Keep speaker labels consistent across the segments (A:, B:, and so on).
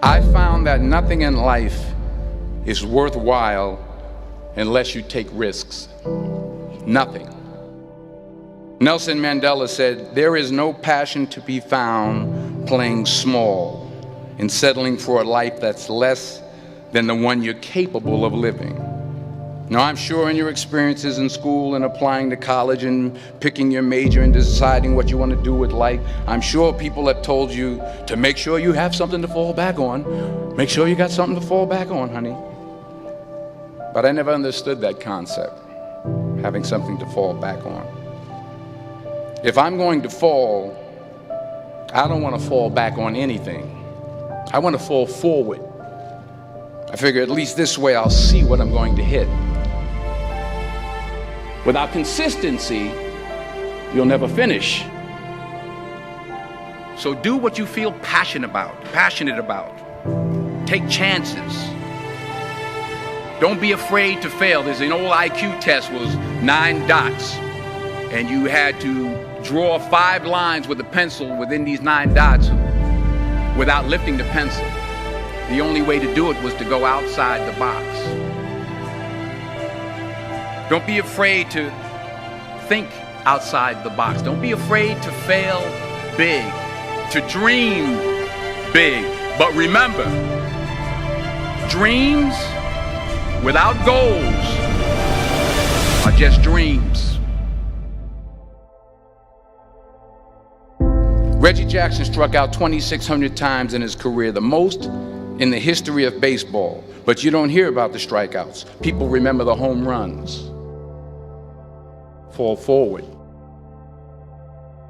A: I found that nothing in life is worthwhile unless you take risks. Nothing. Nelson Mandela said, "There is no passion to be found playing small and settling for a life that's less than the one you're capable of living." Now, I'm sure in your experiences in school and applying to college and picking your major and deciding what you want to do with life, I'm sure people have told you to make sure you have something to fall back on. Make sure you got something to fall back on, honey. But I never understood that concept, having something to fall back on. If I'm going to fall, I don't want to fall back on anything. I want to fall forward. I figure at least this way I'll see what I'm going to hit. Without consistency, you'll never finish. So do what you feel passionate about. Take chances. Don't be afraid to fail. There's an old IQ test, was 9 dots, and you had to draw 5 lines with a pencil within these 9 dots without lifting the pencil. The only way to do it was to go outside the box. Don't be afraid to think outside the box. Don't be afraid to fail big, to dream big. But remember, dreams without goals are just dreams. Reggie Jackson struck out 2,600 times in his career, the most in the history of baseball. But you don't hear about the strikeouts. People remember the home runs. Fall forward.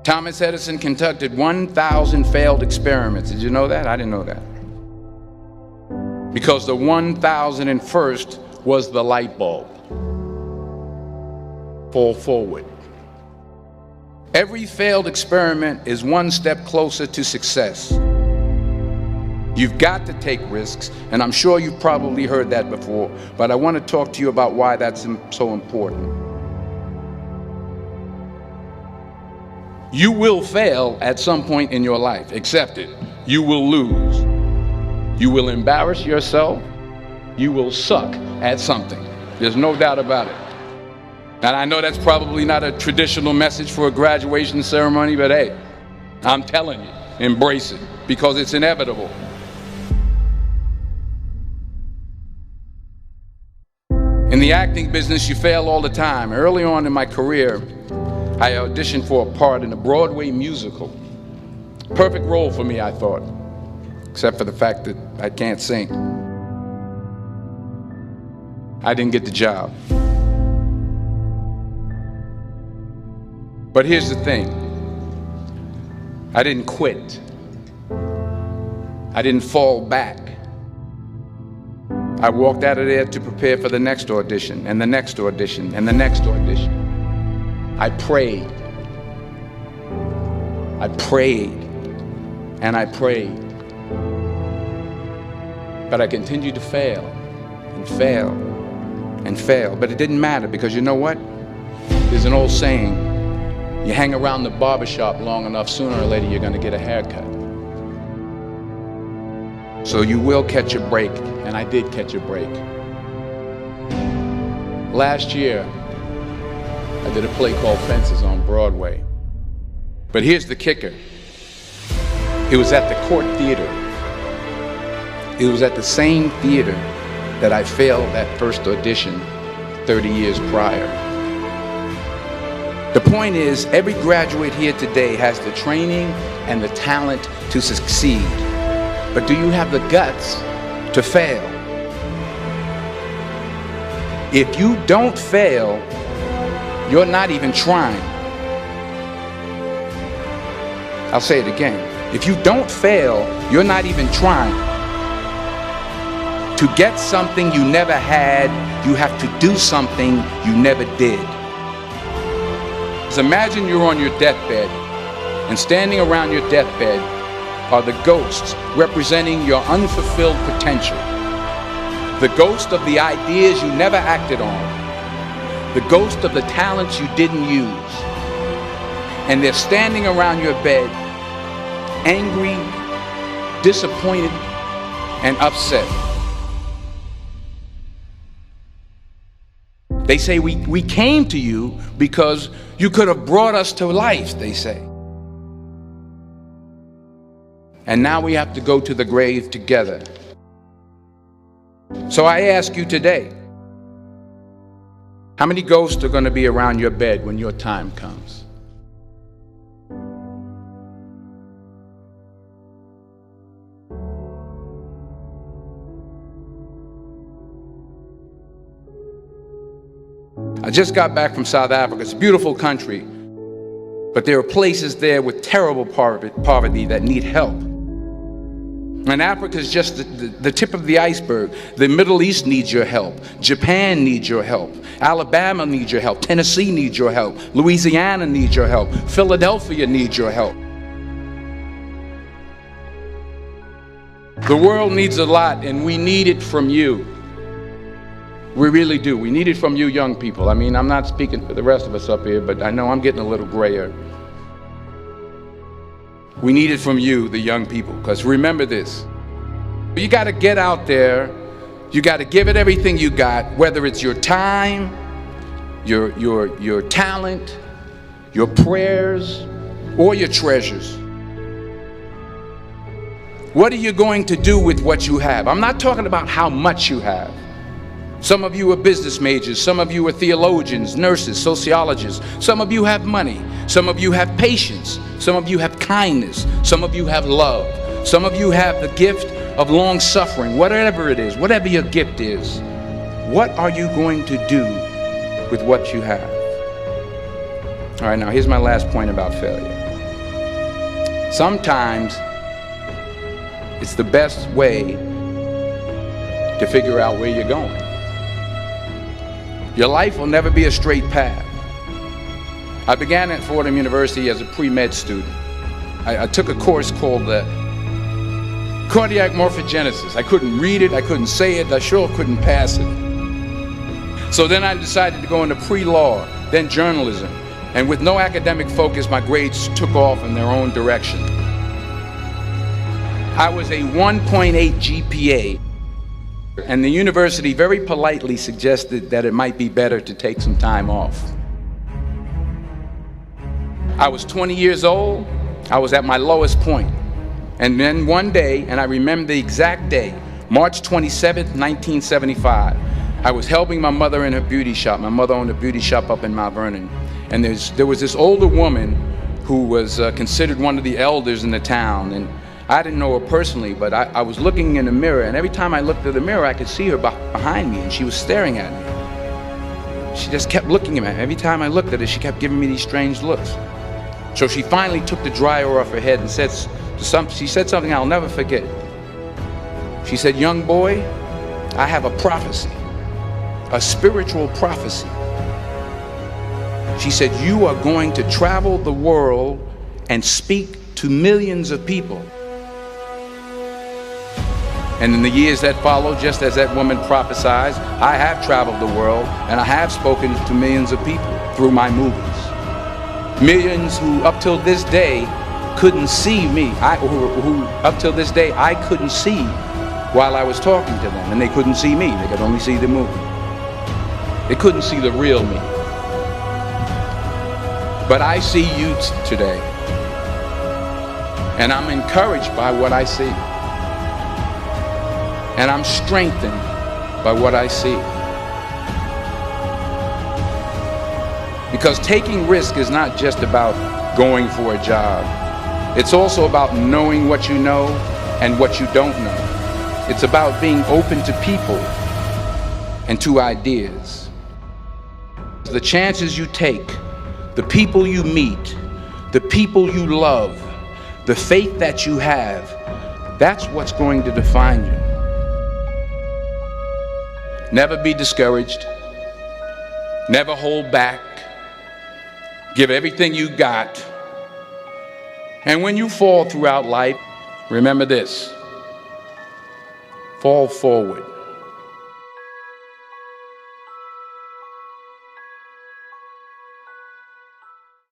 A: Thomas Edison conducted 1,000 failed experiments. Did you know that? I didn't know that. Because the 1,001st was the light bulb. Fall forward. Every failed experiment is one step closer to success. You've got to take risks, and I'm sure you've probably heard that before, but I want to talk to you about why that's so important. You will fail at some point in your life. Accept it. You will lose. You will embarrass yourself. You will suck at something. There's no doubt about it. And I know that's probably not a traditional message for a graduation ceremony, but hey, I'm telling you, embrace it, because it's inevitable. In the acting business, you fail all the time. Early on in my career, I auditioned for a part in a Broadway musical. Perfect role for me, I thought, except for the fact that I can't sing. I didn't get the job. But here's the thing. I didn't quit. I didn't fall back. I walked out of there to prepare for the next audition, and the next audition, and the next audition. I prayed. I prayed. And I prayed. But I continued to fail and fail and fail. But it didn't matter, because you know what? There's an old saying, you hang around the barbershop long enough, sooner or later you're going to get a haircut. So you will catch a break, and I did catch a break. Last year, I did a play called Fences on Broadway. But here's the kicker. It was at the Court Theater. It was at the same theater that I failed that first audition 30 years prior. The point is, every graduate here today has the training and the talent to succeed. But do you have the guts to fail? If you don't fail, you're not even trying. I'll say it again. If you don't fail, you're not even trying. To get something you never had, you have to do something you never did. So imagine you're on your deathbed, and standing around your deathbed are the ghosts representing your unfulfilled potential. The ghost of the ideas you never acted on. The ghost of the talents you didn't use. And they're standing around your bed, angry, disappointed, and upset. They say we came to you because you could have brought us to life, they say. And now we have to go to the grave together. So I ask you today, how many ghosts are going to be around your bed when your time comes? I just got back from South Africa. It's a beautiful country, but there are places there with terrible poverty that need help. And Africa is just the tip of the iceberg. The Middle East needs your help. Japan needs your help. Alabama needs your help. Tennessee needs your help. Louisiana needs your help. Philadelphia needs your help. The world needs a lot, and we need it from you. We really do. We need it from you young people. I mean, I'm not speaking for the rest of us up here, but I know I'm getting a little grayer. We need it from you, the young people, because remember this. You got to get out there. You got to give it everything you got, whether it's your time, your talent, your prayers, or your treasures. What are you going to do with what you have? I'm not talking about how much you have. Some of you are business majors, some of you are theologians, nurses, sociologists. Some of you have money, some of you have patience, some of you have kindness, some of you have love, some of you have the gift of long suffering. Whatever it is, whatever your gift is, what are you going to do with what you have? All right, now here's my last point about failure. Sometimes it's the best way to figure out where you're going. Your life will never be a straight path. I began at Fordham University as a pre-med student. I took a course called cardiac morphogenesis. I couldn't read it, I couldn't say it, I sure couldn't pass it. So then I decided to go into pre-law, then journalism. And with no academic focus, my grades took off in their own direction. I was a 1.8 GPA. And the university very politely suggested that it might be better to take some time off. I was 20 years old. I was at my lowest point. And then one day, and I remember the exact day, March 27th, 1975, I was helping my mother in her beauty shop. My mother owned a beauty shop up in Mount Vernon. And there was this older woman who was considered one of the elders in the town. And I didn't know her personally, but I was looking in the mirror, and every time I looked at the mirror, I could see her behind me, and she was staring at me. She just kept looking at me. Every time I looked at her, she kept giving me these strange looks. So she finally took the dryer off her head and she said something I'll never forget. She said, "Young boy, I have a prophecy, a spiritual prophecy." She said, "You are going to travel the world and speak to millions of people." And in the years that followed, just as that woman prophesied, I have traveled the world and I have spoken to millions of people through my movies. Millions who up till this day couldn't see me, who up till this day I couldn't see while I was talking to them, and they couldn't see me, they could only see the movie. They couldn't see the real me. But I see you today, and I'm encouraged by what I see. And I'm strengthened by what I see. Because taking risk is not just about going for a job. It's also about knowing what you know and what you don't know. It's about being open to people and to ideas. The chances you take, the people you meet, the people you love, the faith that you have, that's what's going to define you. Never be discouraged. Never hold back. Give everything you got. And when you fall throughout life, remember this: fall forward.